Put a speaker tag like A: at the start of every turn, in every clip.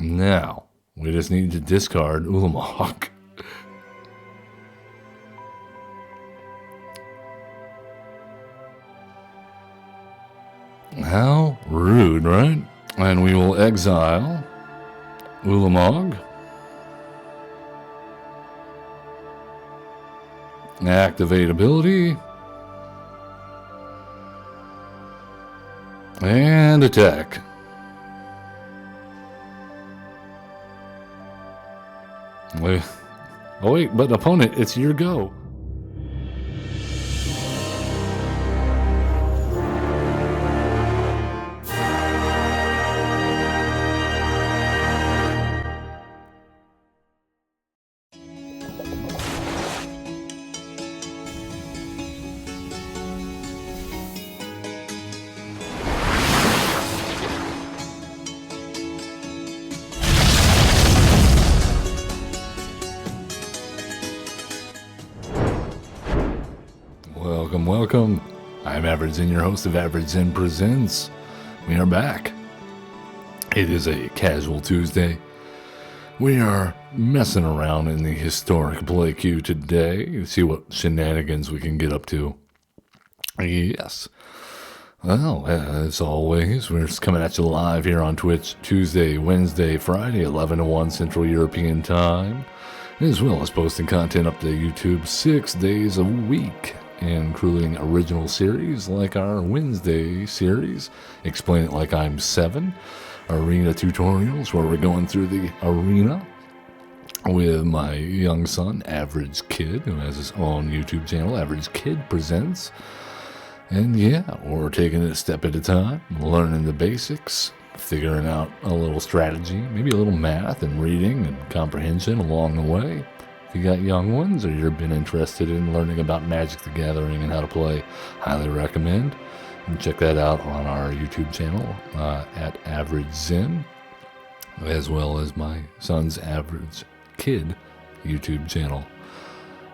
A: Now, we just need to discard Ulamog. How rude, right? And we will exile Ulamog. Activate ability. And attack. Wait. Oh wait, but opponent, it's your go. Welcome. I'm Average Zen, your host of Average Zen Presents. We are back. It is a casual Tuesday. We are messing around in the historic play queue today to see what shenanigans we can get up to. Yes. Well, as always, we're just coming at you live here on Twitch Tuesday, Wednesday, Friday, 11 to 1 Central European Time, as well as posting content up to YouTube 6 days a week, including original series like our Wednesday series, Explain It Like I'm 7, arena tutorials where we're going through the arena with my young son, Average Kid, who has his own YouTube channel, Average Kid Presents. And yeah, we're taking it a step at a time, learning the basics, figuring out a little strategy, maybe a little math and reading and comprehension along the way. If you got young ones or you've been interested in learning about Magic the Gathering and how to play, highly recommend. And check that out on our YouTube channel at Average Zen, as well as my son's Average Kid YouTube channel.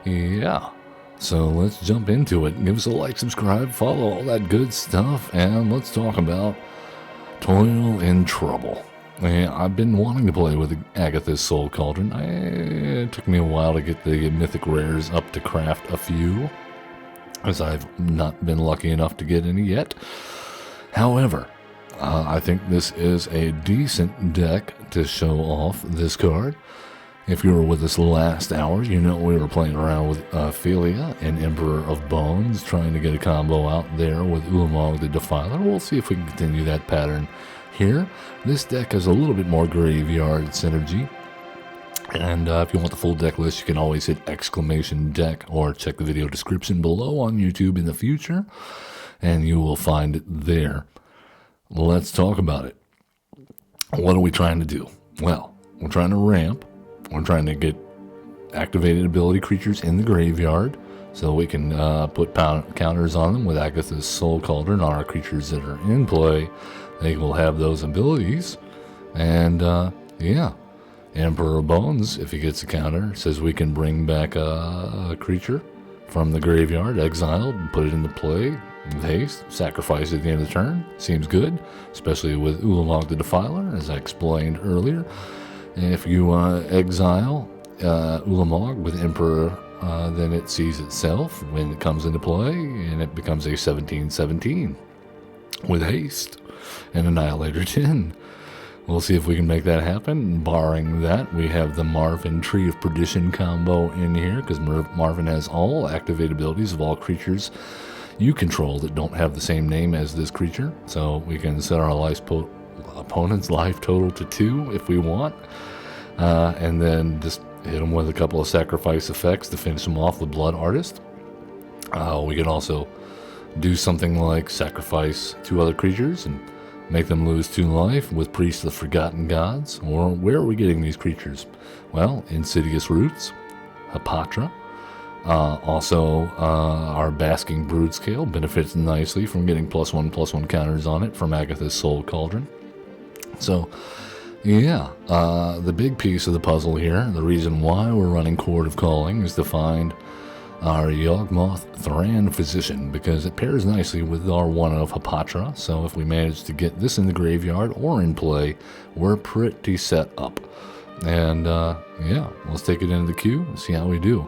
A: Yeah, so let's jump into it. Give us a like, subscribe, follow, all that good stuff, and let's talk about Toil in Trouble. I've been wanting to play with Agatha's Soul Cauldron. It took me a while to get the mythic rares up to craft a few, as I've not been lucky enough to get any yet. However, I think this is a decent deck to show off this card. If you were with us last hour, you know we were playing around with Ophelia and Emperor of Bones, trying to get a combo out there with Ulamog the Defiler. We'll see if we can continue that pattern here. This deck has a little bit more graveyard synergy, and if you want the full deck list, you can always hit !deck or check the video description below on YouTube in the future, and you will find it there. Let's talk about it. What are we trying to do? Well, we're trying to ramp. We're trying to get activated ability creatures in the graveyard so we can put counters on them with Agatha's Soul Cauldron on our creatures that are in play. They will have those abilities. And, yeah, Emperor of Bones, if he gets a counter, says we can bring back a creature from the graveyard, exiled, and put it into play with haste, sacrifice at the end of the turn. Seems good, especially with Ulamog the Defiler, as I explained earlier. If you exile Ulamog with Emperor, then it sees itself when it comes into play, and it becomes a 17/17 with haste and Annihilator 10. We'll see if we can make that happen. Barring that, we have the Marvin Tree of Perdition combo in here, because Marvin has all activate abilities of all creatures you control that don't have the same name as this creature. So we can set our opponent's life total to 2 if we want, and then just hit them with a couple of sacrifice effects to finish them off with Blood Artist. We can also do something like sacrifice 2 other creatures and make them lose 2 life with Priest of the Forgotten Gods. Or where are we getting these creatures? Well, Insidious Roots, Hapatra. Also, our Basking Broodscale benefits nicely from getting +1/+1 counters on it from Agatha's Soul Cauldron. So, yeah, the big piece of the puzzle here, the reason why we're running Court of Calling, is to find our Yawgmoth Thran Physician, because it pairs nicely with our one of Hapatra. So if we manage to get this in the graveyard or in play, we're pretty set up. And yeah, let's take it into the queue and see how we do.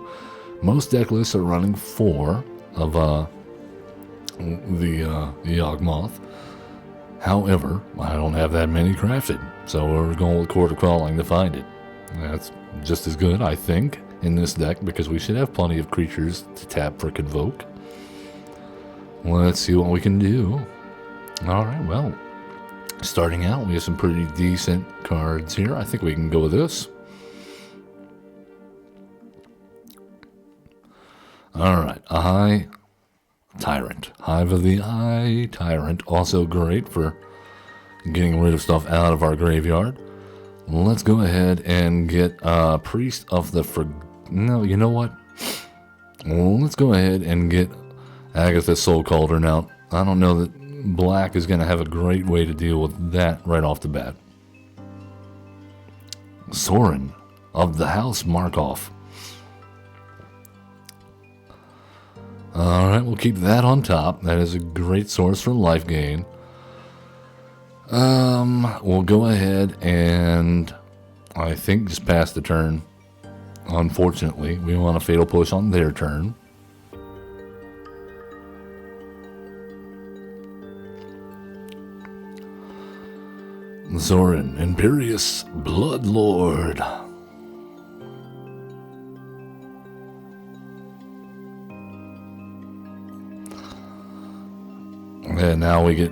A: Most deck lists are running 4 of the Yawgmoth. However, I don't have that many crafted, so we're going with Quarter Crawling to find it. That's just as good, I think, in this deck, because we should have plenty of creatures to tap for Convoke. Let's see what we can do. Alright, well, starting out, we have some pretty decent cards here. I think we can go with this. Alright, Eye Tyrant. Hive of the Eye Tyrant. Also great for getting rid of stuff out of our graveyard. Let's go ahead and get Priest of the No, you know what? Let's go ahead and get Agatha's Soul Cauldron out. I don't know that black is going to have a great way to deal with that right off the bat. Sorin of the House Markov. Alright, we'll keep that on top. That is a great source for life gain. We'll go ahead and I think just pass the turn. Unfortunately, we want a Fatal Push on their turn. Zorin, Imperious Bloodlord. And now we get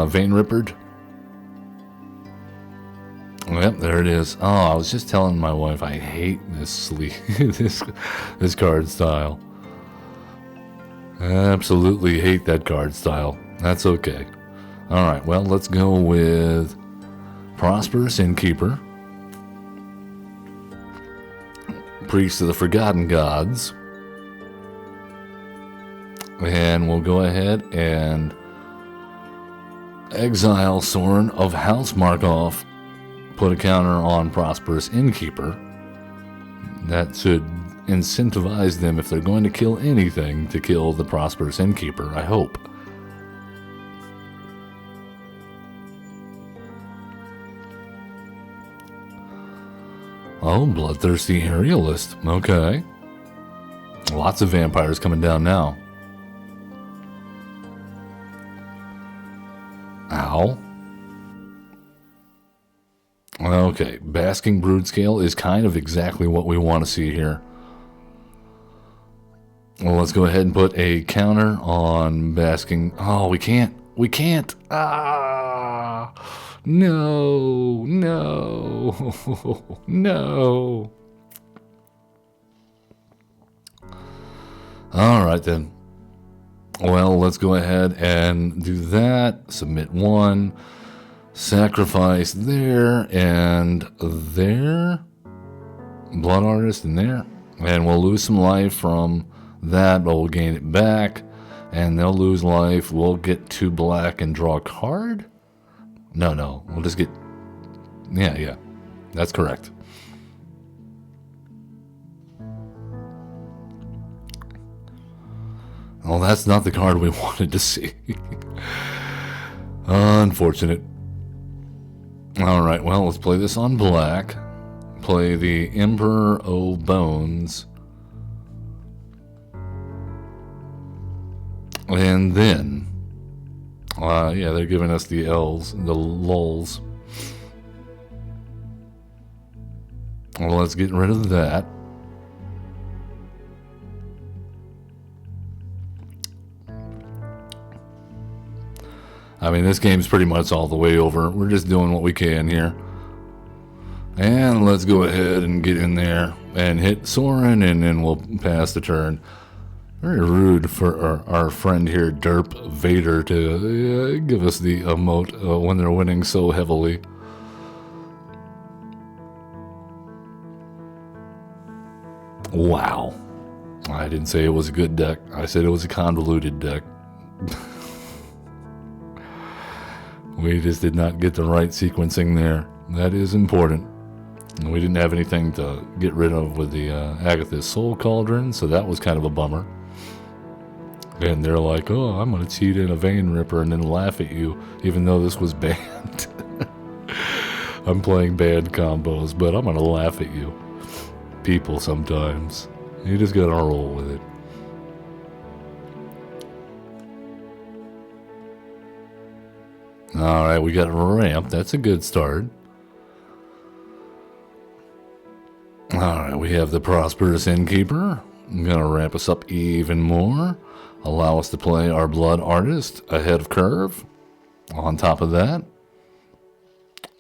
A: Vein Rippered. Yep, there it is. Oh, I was just telling my wife I hate this this card style. I absolutely hate that card style. That's okay. Alright, well, let's go with Prosperous Innkeeper, Priest of the Forgotten Gods, and we'll go ahead and exile Sorin of House Markov, put a counter on Prosperous Innkeeper. That should incentivize them, if they're going to kill anything, to kill the Prosperous Innkeeper, I hope. Oh, Bloodthirsty Aerialist. Okay. Lots of vampires coming down now. Ow. Okay, Basking Broodscale is kind of exactly what we want to see here. Well, let's go ahead and put a counter on Basking. Oh, we can't. We can't. Ah. No. No. No. All right, then. Well, let's go ahead and do that. Submit 1. Sacrifice there and there. Blood Artist in there. And we'll lose some life from that, but we'll gain it back. And they'll lose life. We'll get 2 black and draw a card? No. We'll just get... Yeah. That's correct. Well, that's not the card we wanted to see. Unfortunate. Alright, well, let's play this on black. Play the Emperor O' Bones. And then... yeah, they're giving us the L's, the lulls. Well, let's get rid of that. I mean, this game's pretty much all the way over. We're just doing what we can here. And let's go ahead and get in there and hit Sorin, and then we'll pass the turn. Very rude for our friend here, Derp Vader, to give us the emote when they're winning so heavily. Wow. I didn't say it was a good deck. I said it was a convoluted deck. We just did not get the right sequencing there. That is important. And we didn't have anything to get rid of with the Agatha's Soul Cauldron, so that was kind of a bummer. And they're like, oh, I'm going to cheat in a Vein Ripper and then laugh at you, even though this was banned. I'm playing banned combos, but I'm going to laugh at you. People sometimes. You just got to roll with it. Alright, we got a ramp. That's a good start. Alright, we have the Prosperous Innkeeper. I'm going to ramp us up even more. Allow us to play our Blood Artist ahead of curve. On top of that,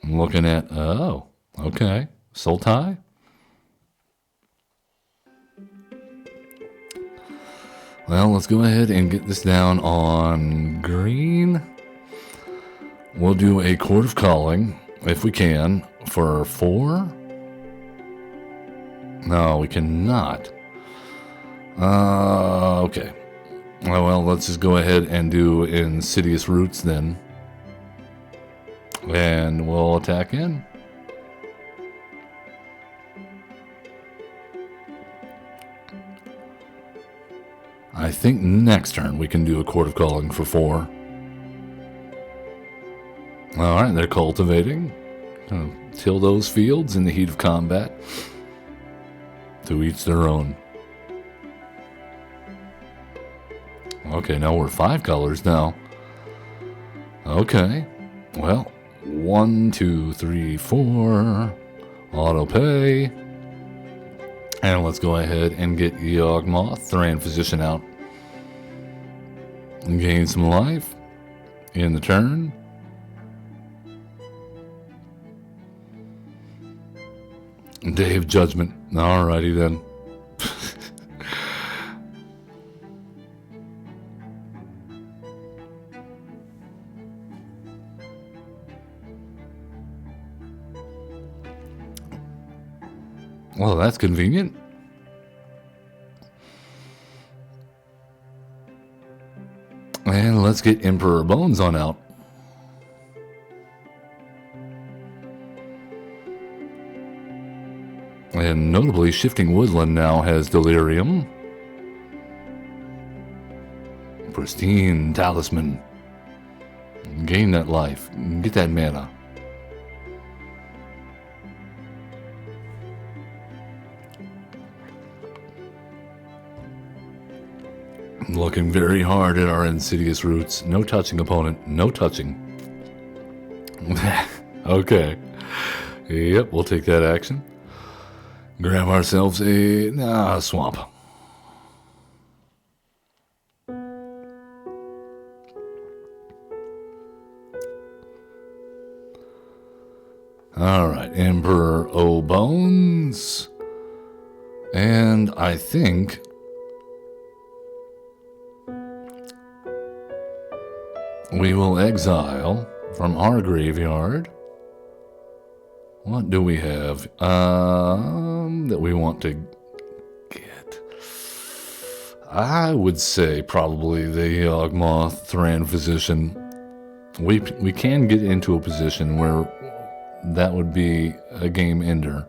A: I'm looking at, oh, okay, Sultai. Well, let's go ahead and get this down on green. We'll do a Court of Calling, if we can, for 4. No, we cannot. Okay. Well, let's just go ahead and do Insidious Roots then. And we'll attack in. I think next turn we can do a Court of Calling for 4. Alright, they're cultivating. Gonna till those fields in the heat of combat. To each their own. Okay, now we're 5 colors now. Okay. Well, 1, 2, 3, 4. Auto pay. And let's go ahead and get Yawgmoth, Thran Physician out. And gain some life in the turn. Day of Judgment. Alrighty then. Well, that's convenient. And let's get Emperor Bones on out. And notably, Shifting Woodland now has Delirium. Pristine Talisman. Gain that life. Get that mana. Looking very hard at our Insidious Roots. No touching, opponent. No touching. Okay. Yep, we'll take that action. Grab ourselves a swamp. Alright, Emperor O'Bones. And I think we will exile from our graveyard. What do we have that we want to get? I would say probably the Yawgmoth Thran Physician. We can get into a position where that would be a game ender.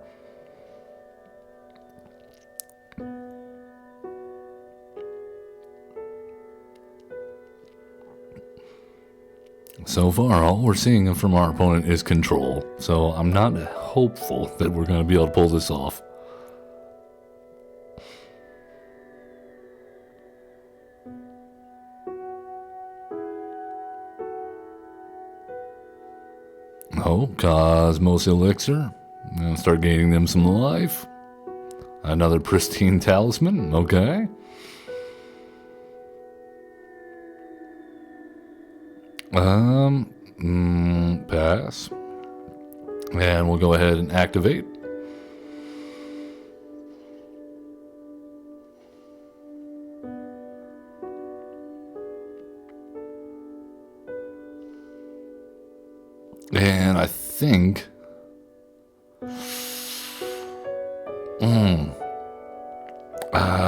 A: So far, all we're seeing from our opponent is control, so I'm not hopeful that we're going to be able to pull this off. Oh, Cosmos Elixir. I'm going to start gaining them some life. Another Pristine Talisman, okay. Pass. And we'll go ahead and activate. And I think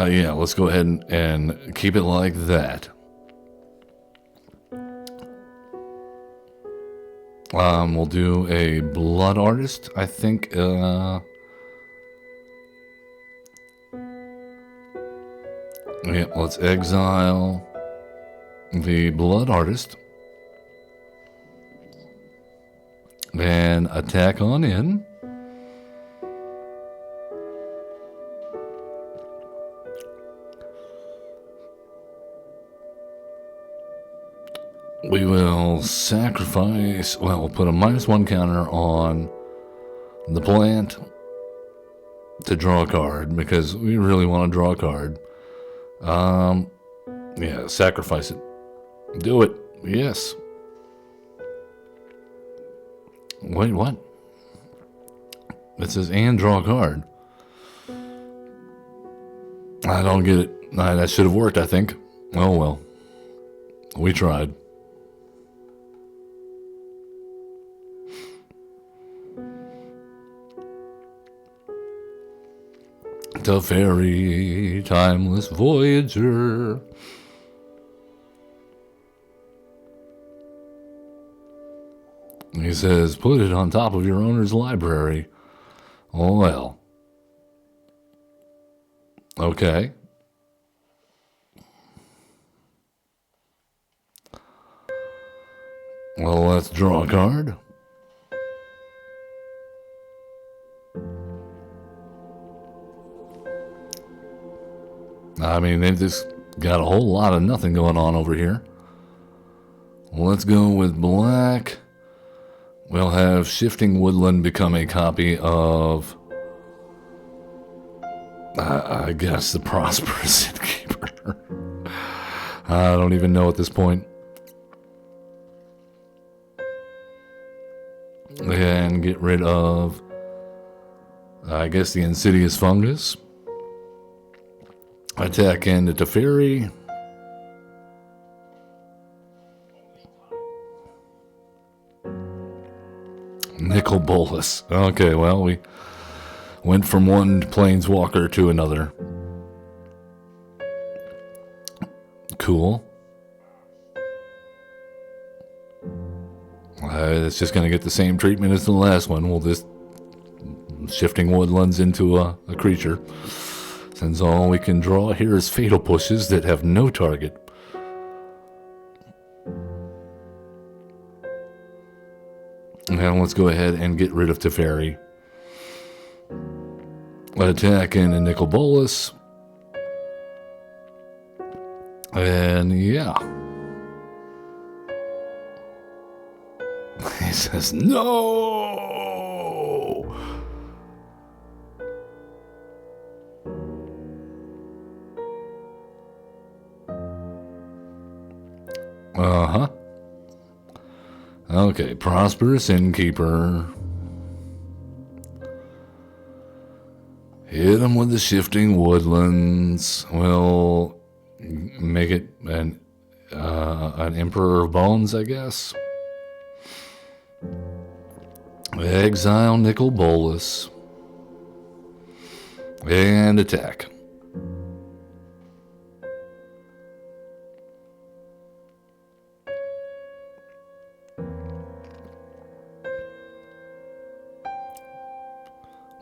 A: yeah, let's go ahead and keep it like that. We'll do a blood artist, I think. Yeah, let's exile the blood artist and attack on in. We will sacrifice, well, we'll put a -1 counter on the plant to draw a card because we really want to draw a card. Yeah, sacrifice it. Do it. Yes. Wait, what? It says and draw a card. I don't get it. That should have worked, I think. Oh well. We tried. The fairy, timeless voyager. He says, put it on top of your owner's library. Oh, well. Okay. Well, let's draw a card. I mean, they've just got a whole lot of nothing going on over here. Let's go with black. We'll have Shifting Woodland become a copy of, I guess, the Prosperous Innkeeper. I don't even know at this point. And get rid of, I guess, the Insidious Fungus. Attack into Teferi. Nickel Bolus. Okay, well, we went from one planeswalker to another. Cool. It's just going to get the same treatment as the last one. We'll just Shifting Woodlands into a creature. Since all we can draw here is Fatal Pushes that have no target. Now let's go ahead and get rid of Teferi. Attack in a Nicol Bolas. And yeah. He says, no! Uh-huh. Okay, Prosperous Innkeeper. Hit him with the Shifting Woodlands. We'll make it an Emperor of Bones, I guess. Exile Nicol Bolas. And attack.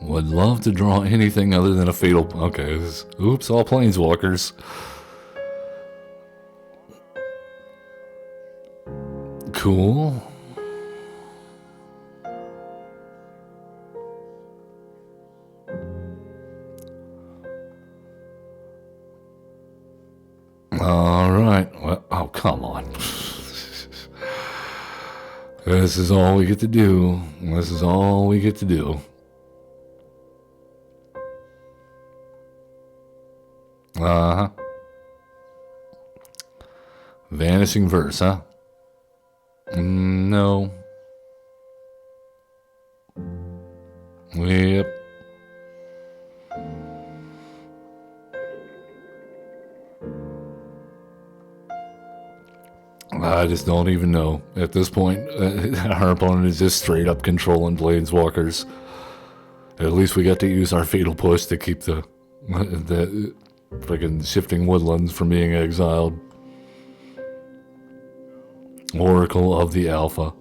A: Would love to draw anything other than a fatal... Okay, oops, all planeswalkers. Cool. All right. Well, oh, come on. This is all we get to do. This is all we get to do. Uh-huh. Vanishing Verse, huh? No. Yep. I just don't even know. At this point, our opponent is just straight up controlling Planeswalkers. At least we got to use our Fatal Push to keep the freaking Shifting Woodlands from being exiled. Oracle of the Alpha.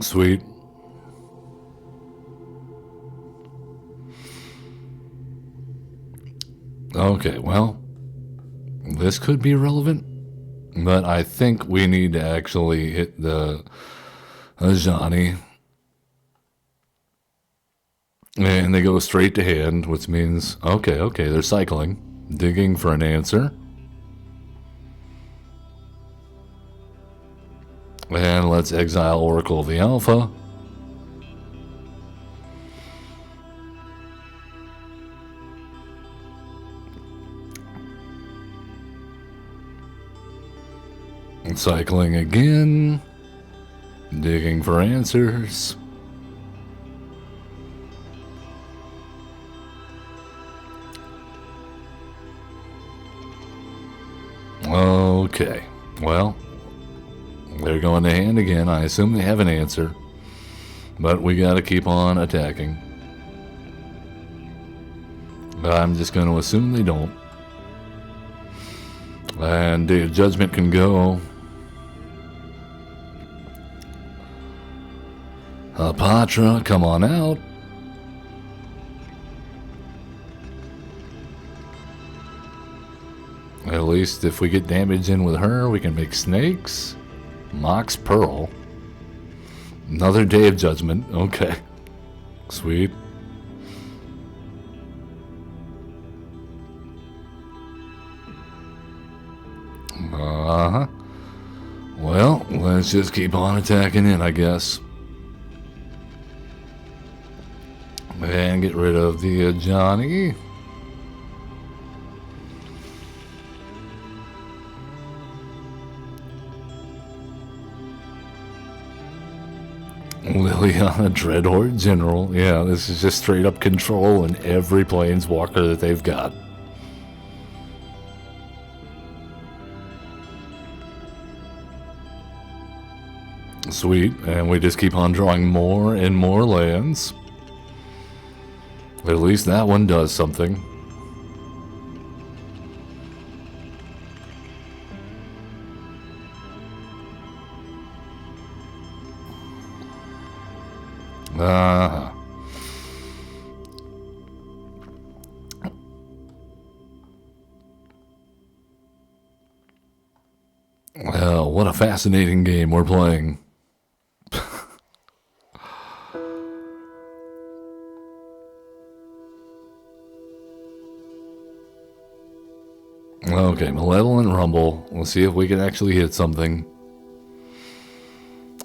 A: Sweet. Okay, well, this could be relevant, but I think we need to actually hit the Johnny. And they go straight to hand, which means, okay, they're cycling, digging for an answer. And let's exile Oracle of the Alpha. Cycling again, digging for answers. Okay, well, they're going to hand again. I assume they have an answer, but we got to keep on attacking. I'm just going to assume they don't. And Day of Judgment can go. Patra, come on out. At least if we get damage in with her, we can make snakes. Mox Pearl. Another Day of Judgment. Okay. Sweet. Uh-huh. Well, let's just keep on attacking in, I guess. And get rid of the Johnny. Liliana Dreadhorde General. Yeah, this is just straight up control in every planeswalker that they've got. Sweet, and we just keep on drawing more and more lands. At least that one does something. Well, what a fascinating game we're playing. Okay, Malevolent Rumble. Let's see if we can actually hit something.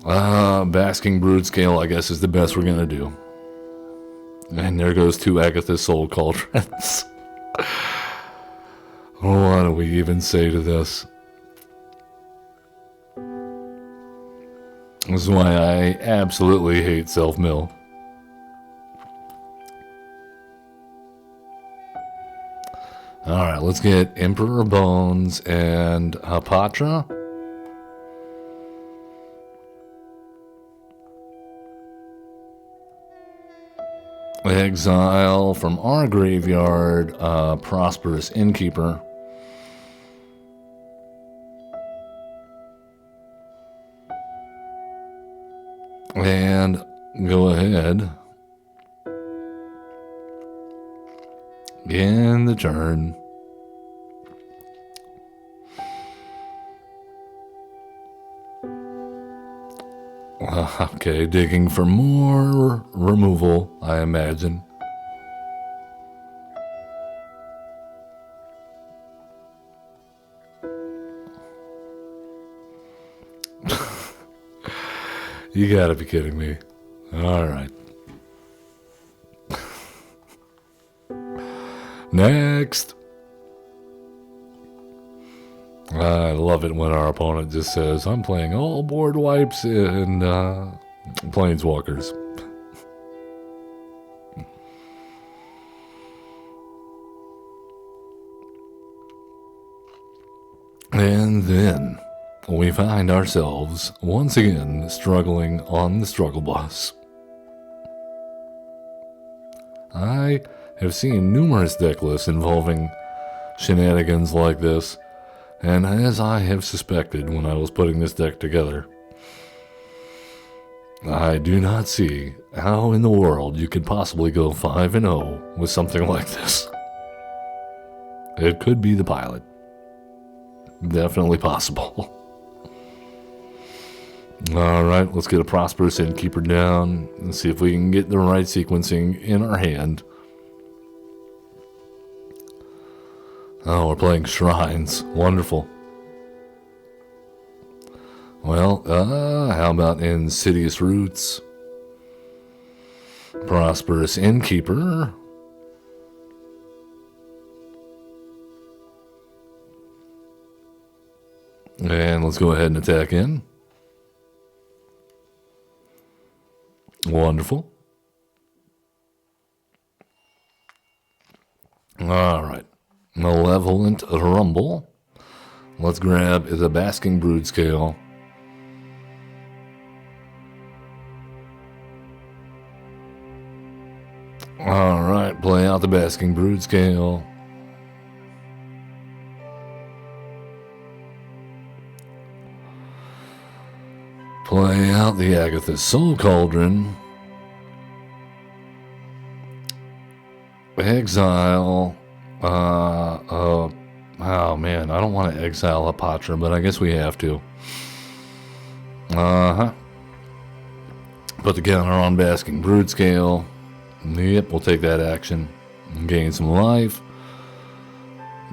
A: Basking Brood Scale, I guess, is the best we're gonna do. And there goes two Agatha Soul Cauldrons. What do we even say to this? This is why I absolutely hate self-mill. Alright, let's get Emperor Bones and Hapatra. Exile from our graveyard, Prosperous Innkeeper. And go ahead. In the turn. Okay, digging for more removal, I imagine. You gotta be kidding me. Alright. Next. I love it when our opponent just says, I'm playing all board wipes and planeswalkers. And then we find ourselves once again struggling on the struggle bus. I have seen numerous deck lists involving shenanigans like this, and as I have suspected when I was putting this deck together, I do not see how in the world you could possibly go 5-0 with something like this. It could be the pilot. Definitely possible. Alright, let's get a prosperous innkeeper down and see if we can get the right sequencing in our hand. Oh, we're playing shrines. Wonderful. Well, how about insidious roots? Prosperous innkeeper. And let's go ahead and attack in. Wonderful. Alright. Malevolent Rumble. Let's grab the Basking Brood Scale. Alright, play out the Basking Brood Scale. Play out the Agatha Soul Cauldron. Exile. Oh man, I don't want to exile a Patra, but I guess we have to. Put the counter on Basking Brood Scale. Yep, we'll take that action. Gain some life.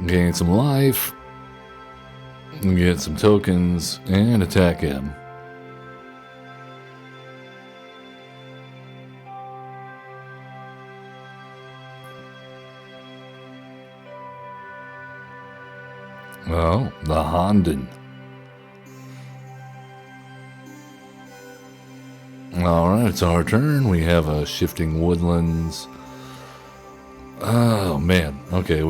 A: Gain some life. Get some tokens and attack him. Oh, the Honden. Alright, it's our turn. We have a Shifting Woodlands. Oh, man. Okay,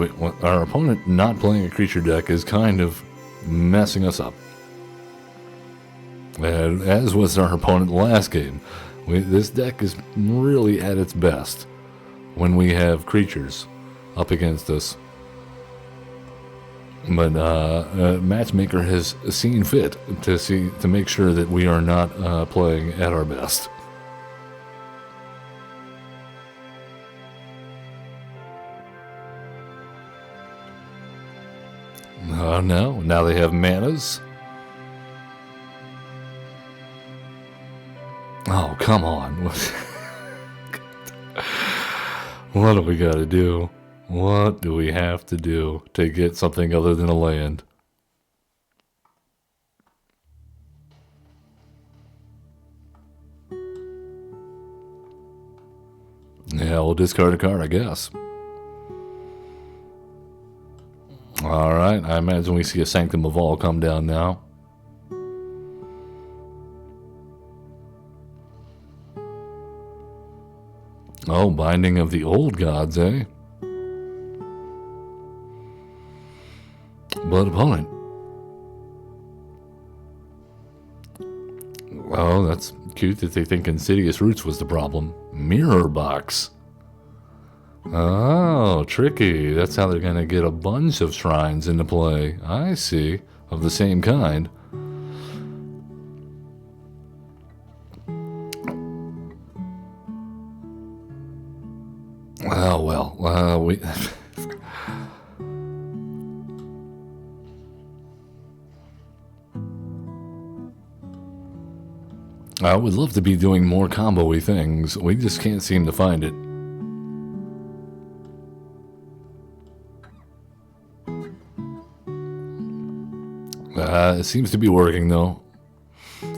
A: our opponent not playing a creature deck is kind of messing us up. And as was our opponent last game. This deck is really at its best when we have creatures up against us. But Matchmaker has seen fit to make sure that we are not playing at our best. No, now they have manas. Oh, come on. What do we got to do? What do we have to do to get something other than a land? Yeah, we'll discard a card, I guess. Alright, I imagine we see a Sanctum of All come down now. Oh, Binding of the Old Gods, eh? But opponent. Oh, that's cute that they think Insidious Roots was the problem. Mirror Box. Oh, tricky. That's how they're going to get a bunch of shrines into play. I see. Of the same kind. Oh, well. We... I would love to be doing more combo-y things. We just can't seem to find it. It seems to be working, though.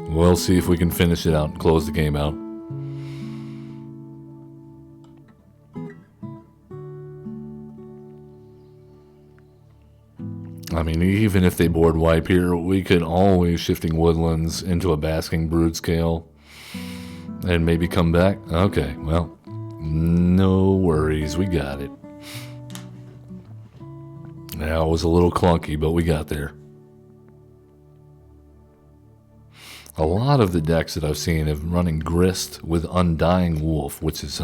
A: We'll see if we can finish it out and close the game out. I mean, even if they board wipe here, we could always Shifting Woodlands into a Basking Brood Scale and maybe come back. Okay, well, no worries, we got it. Now, it was a little clunky, but we got there. A lot of the decks that I've seen have running Grist with Undying Wolf, which is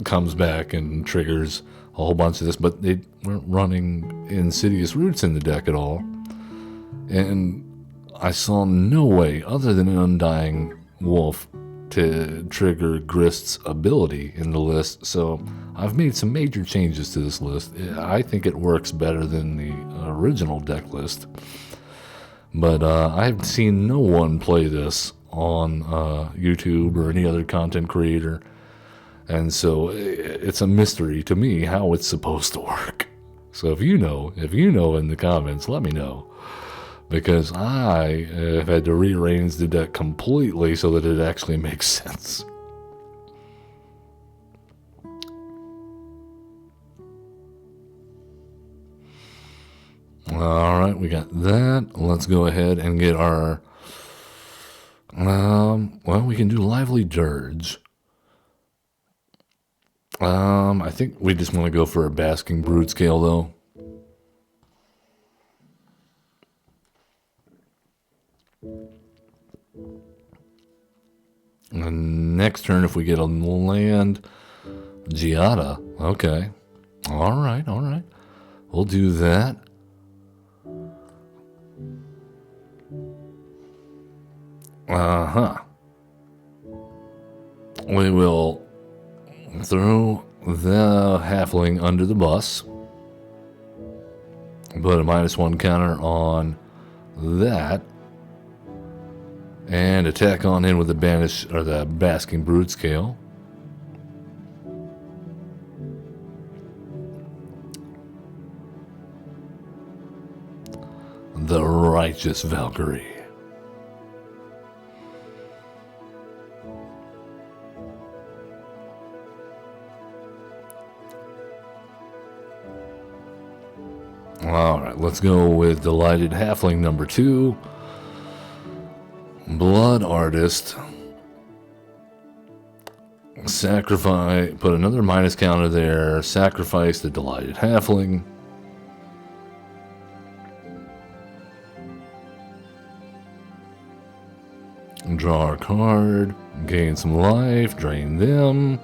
A: comes back and triggers a whole bunch of this, but they weren't running Insidious Roots in the deck at all. And I saw no way other than an Undying Wolf to trigger Grist's ability in the list, so I've made some major changes to this list. I think it works better than the original deck list, but I've seen no one play this on YouTube or any other content creator, and so it's a mystery to me how it's supposed to work. So if you know in the comments, let me know. Because I have had to rearrange the deck completely so that it actually makes sense. Alright, we got that. Let's go ahead and get our... well, we can do Lively Dirge. I think we just want to go for a Basking Brood Scale, though. And next turn, if we get a land, Giada. Okay. All right. We'll do that. We will throw the halfling under the bus. Put a -1 counter on that. And attack on in with the banish or the Basking Brood Scale. The Righteous Valkyrie. Alright, let's go with Delighted Halfling number 2. Blood Artist. Sacrifice, put another minus counter there. Sacrifice the Delighted Halfling. Draw a card. Gain some life. Drain them.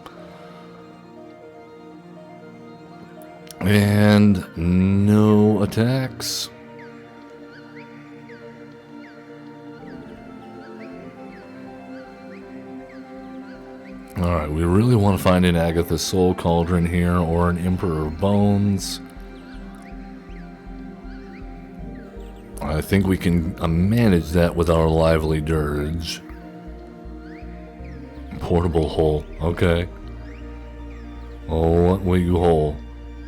A: And no attacks. Alright, we really want to find an Agatha Soul Cauldron here or an Emperor of Bones. I think we can manage that with our Lively Dirge. Portable Hole, okay. Oh, what will you hold?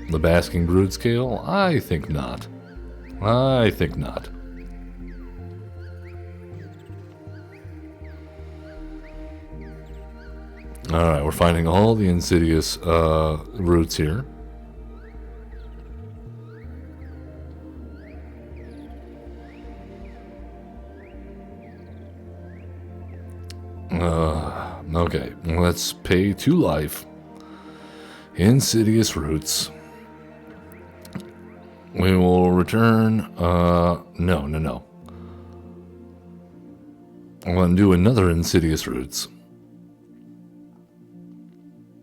A: The Basking Brood Scale? I think not. Alright, we're finding all the insidious roots here. Okay, let's pay 2 life. Insidious roots. We will return, no. I'm going to do another Insidious Roots.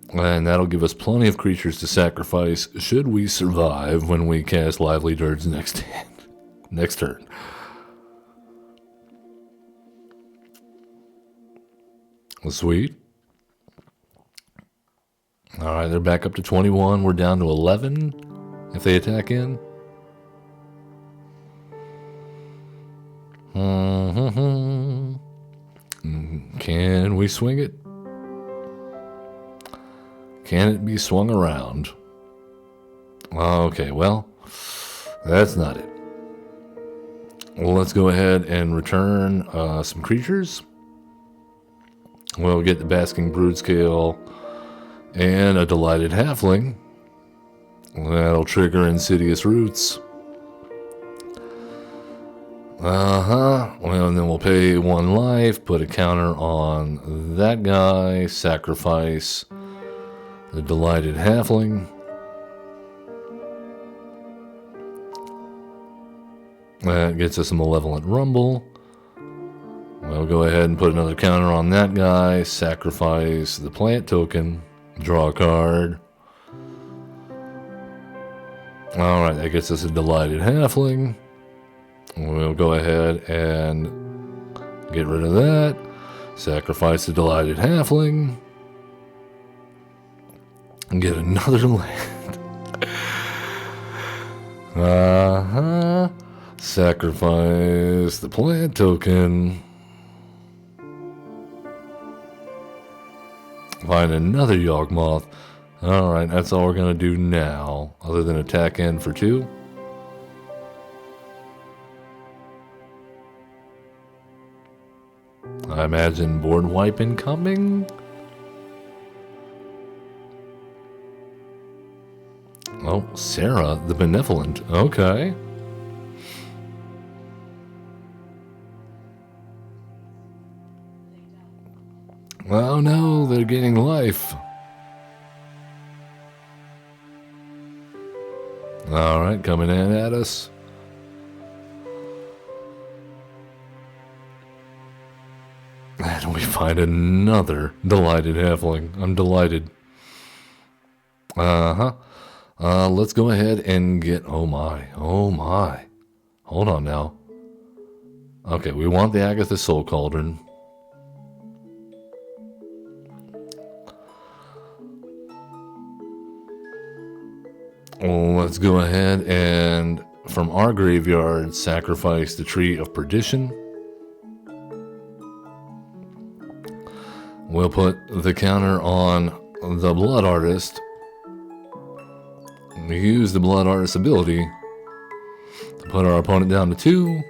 A: And that'll give us plenty of creatures to sacrifice should we survive when we cast Lively Dirge next turn. Sweet. Alright, they're back up to 21. We're down to 11 if they attack in. Can we swing it? Can it be swung around? Okay, well, that's not it. Well, let's go ahead and return some creatures. We'll get the Basking Brood Scale and a Delighted Halfling. That'll trigger Insidious Roots. Well, and then we'll pay 1 life, put a counter on that guy, sacrifice the Delighted Halfling. That gets us a Malevolent Rumble. We'll go ahead and put another counter on that guy, sacrifice the plant token, draw a card. Alright, that gets us a Delighted Halfling. We'll go ahead and get rid of that. Sacrifice the Delighted Halfling. And get another land. Sacrifice the plant token. Find another Yawgmoth. Alright, that's all we're going to do now, other than attack in for 2. I imagine board wipe incoming. Oh, Sarah the Benevolent. Okay. Oh no, they're gaining life. Alright, coming in at us. And we find another Delighted Halfling. I'm delighted. Let's go ahead and get... Oh my. Hold on now. Okay, we want the Agatha Soul Cauldron. Let's go ahead and, from our graveyard, sacrifice the Tree of Perdition. We'll put the counter on the Blood Artist. We use the Blood Artist ability to put our opponent down to 2.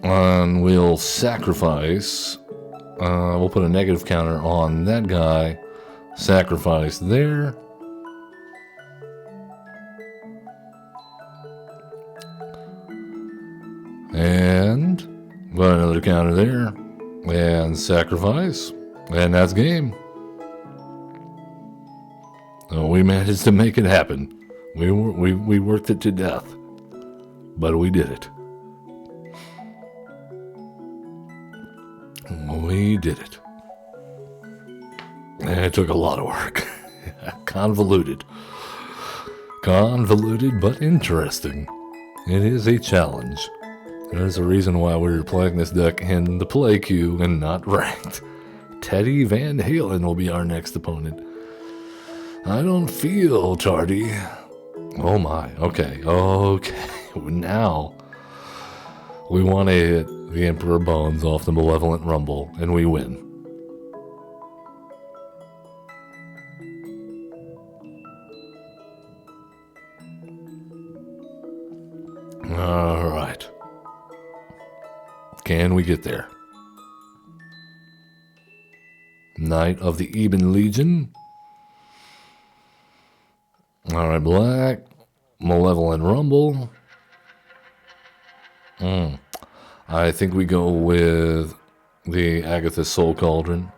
A: And we'll sacrifice. We'll put a negative counter on that guy. Sacrifice there. And put another counter there. And sacrifice. And that's game. We managed to make it happen. We worked it to death. But we did it. We did it. And it took a lot of work. Convoluted. Convoluted, but interesting. It is a challenge. There's a reason why we're playing this deck in the play queue and not ranked. Teddy Van Halen will be our next opponent. I don't feel tardy. Oh my. Okay. Now we want to hit the Emperor Bones off the Malevolent Rumble, and we win. Alright. Can we get there? Knight of the Eben Legion. Alright, black. Malevolent Rumble. I think we go with the Agatha Soul Cauldron.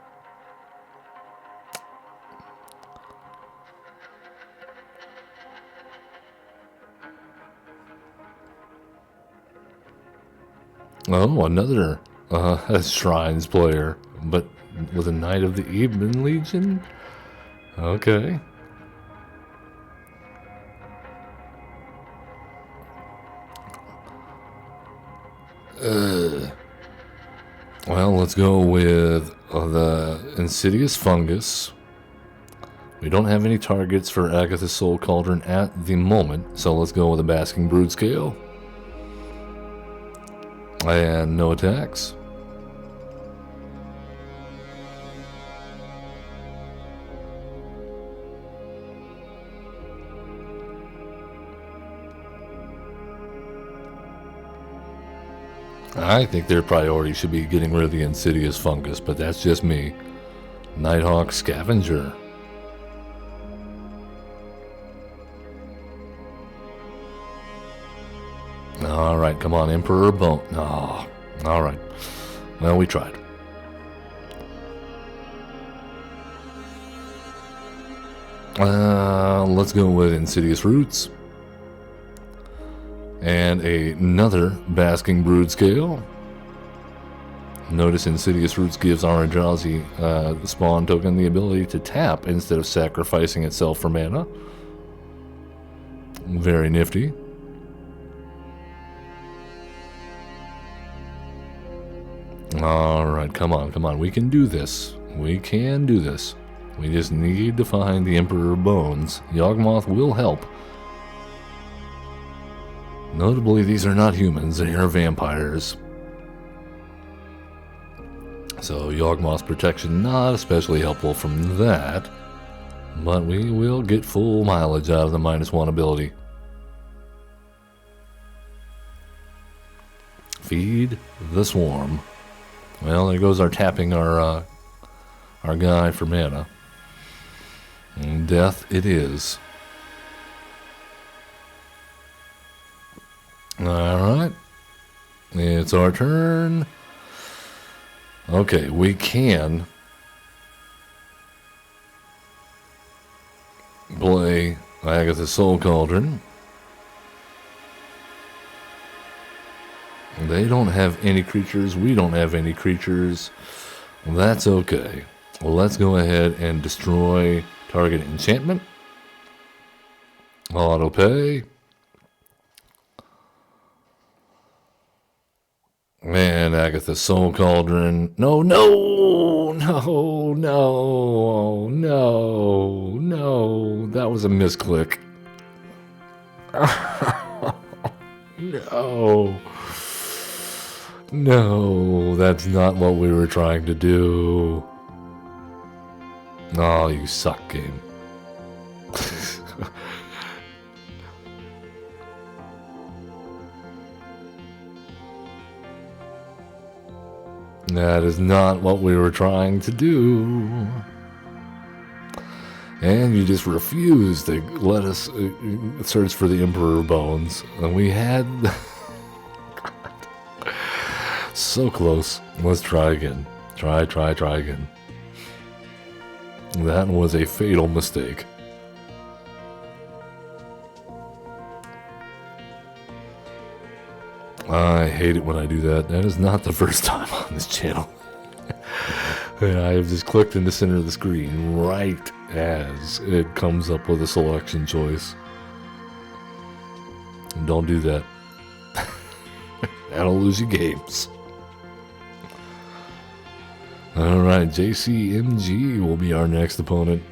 A: Oh, another Shrines player, but with a Knight of the Eben Legion? Okay. Well, let's go with the Insidious Fungus. We don't have any targets for Agatha Soul Cauldron at the moment, so let's go with a Basking Brood Scale. And no attacks. I think their priority should be getting rid of the Insidious Fungus, but that's just me. Nighthawk Scavenger. Alright, come on, Emperor Bone. Oh, alright. Well, we tried. Let's go with Insidious Roots. And another Basking Brood Scale. Notice Insidious Roots gives our Eldrazi spawn token the ability to tap instead of sacrificing itself for mana. Very nifty. Alright, come on. We can do this. We can do this. We just need to find the Emperor Bones. Yawgmoth will help. Notably, these are not humans, they are vampires. So Yawgmoth's protection not especially helpful from that. But we will get full mileage out of the -1 ability. Feed the swarm. Well, there goes our tapping our guy for mana. And death it is. Alright. It's our turn. Okay, we can play Agatha Soul Cauldron. They don't have any creatures. We don't have any creatures. That's okay. Well, let's go ahead and destroy target enchantment. Auto pay. And Agatha Soul Cauldron. No. That was a misclick. No, that's not what we were trying to do. Oh, you suck, game. That is not what we were trying to do. And you just refused to let us search for the Emperor Bones. And we had... So close. Let's try again. Try again. That was a fatal mistake. I hate it when I do that. That is not the first time on this channel. And I have just clicked in the center of the screen right as it comes up with a selection choice. Don't do that. That'll lose you games. Alright, MtG will be our next opponent.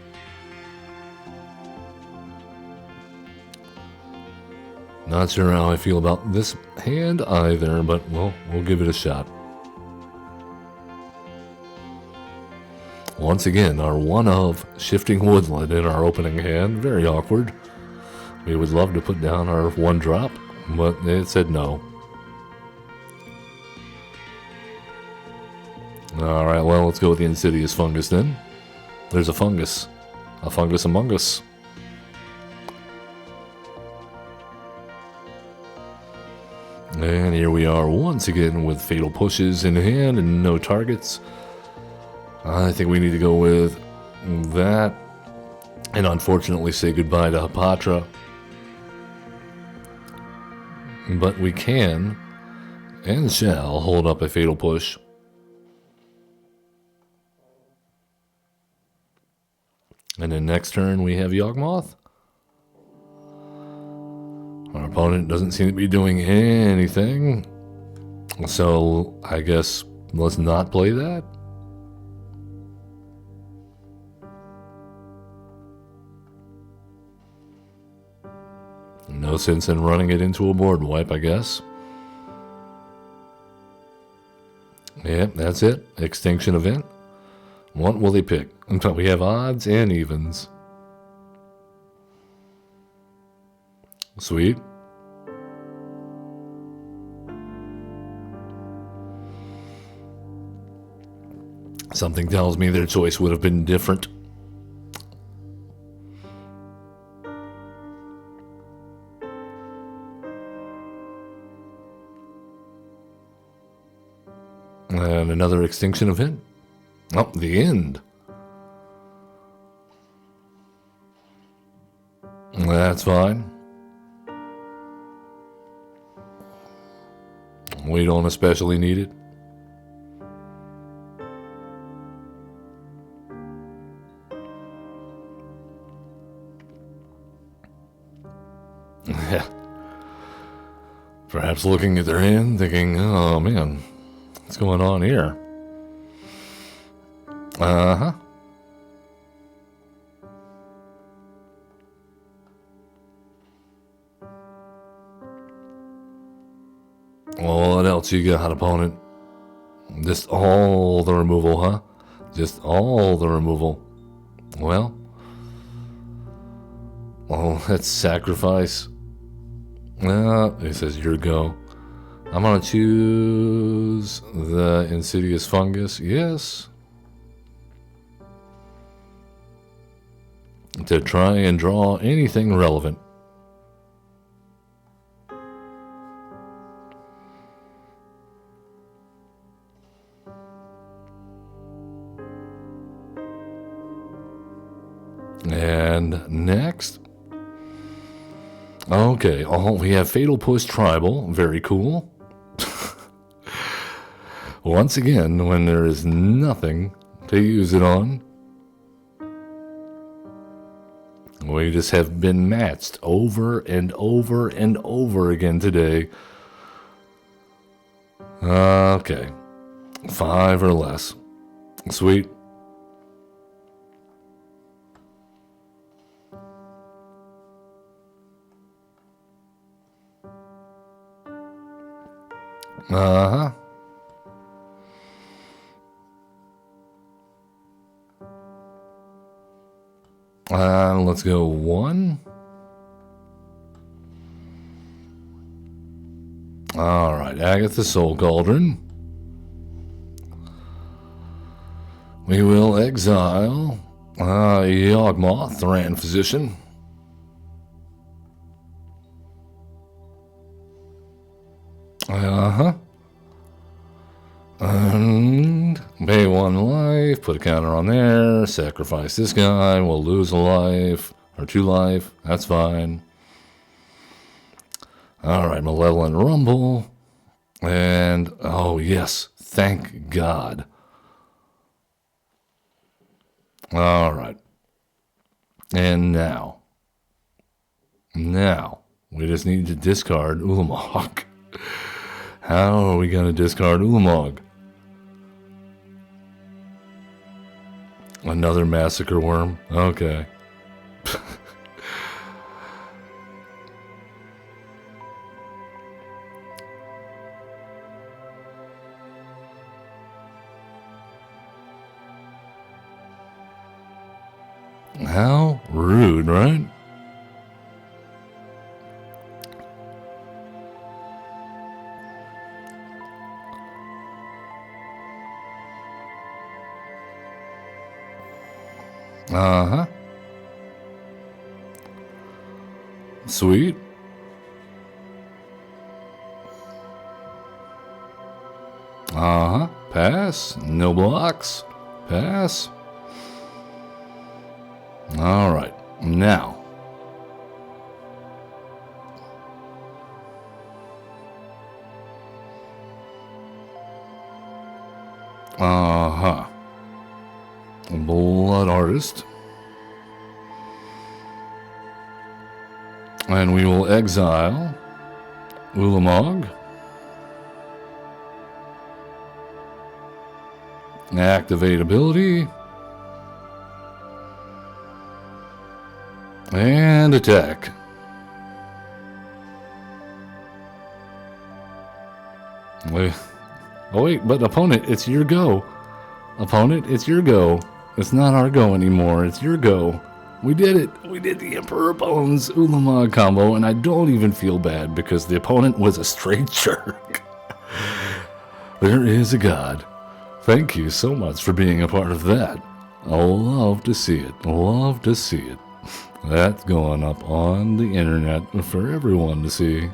A: Not sure how I feel about this hand either, but well, we'll give it a shot. Once again, our one of Shifting Woodland in our opening hand. Very awkward. We would love to put down our 1-drop, but it said no. Alright, well, let's go with the Insidious Fungus then. There's a fungus. A fungus among us. And here we are once again with Fatal Pushes in hand and no targets. I think we need to go with that. And unfortunately say goodbye to Hapatra. But we can and shall hold up a Fatal Push. And then next turn we have Yawgmoth. Our opponent doesn't seem to be doing anything. So I guess let's not play that. No sense in running it into a board wipe, I guess. Yep, that's it. Extinction event. What will they pick? We have odds and evens. Sweet. Something tells me their choice would have been different. And another extinction event. Oh, the end. That's fine. We don't especially need it. Yeah. Perhaps looking at their hand, thinking, oh man, what's going on here? Uh-huh. Well, what else you got, opponent? Just all the removal, huh? Just all the removal. Well, let's sacrifice. It says your go. I'm gonna choose the insidious fungus. Yes. To try and draw anything relevant. And next. Okay, we have Fatal Push Tribal. Very cool. Once again, when there is nothing to use it on, we just have been matched over and over and over again today. Okay. 5 or less. Sweet. Uh-huh. Let's go 1. All right, Agatha Soul Cauldron. We will exile Yawgmoth, Thran Physician. Uh-huh. And pay 1 life, put a counter on there, sacrifice this guy, we'll lose a life, or 2 life, that's fine. Alright, Malevolent Rumble, and, oh yes, thank God. Alright, and now, we just need to discard Ulamog. How are we going to discard Ulamog? Another Massacre Worm? Okay. How rude, right? Uh-huh. Sweet. Uh-huh. Pass. No blocks. Pass. All right. Now. Uh-huh. Blood Artist. And we will exile Ulamog. Activate ability. And attack. Wait. Oh wait, but opponent, it's your go. Opponent, it's your go. It's not our go anymore, it's your go. We did it. We did the Emperor Bones Ulamog combo, and I don't even feel bad because the opponent was a straight jerk. There is a God. Thank you so much for being a part of that. I'll love to see it. Love to see it. That's going up on the internet for everyone to see.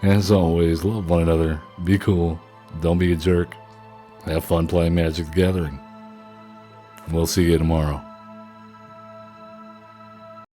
A: As always, love one another. Be cool. Don't be a jerk. Have fun playing Magic the Gathering. We'll see you tomorrow.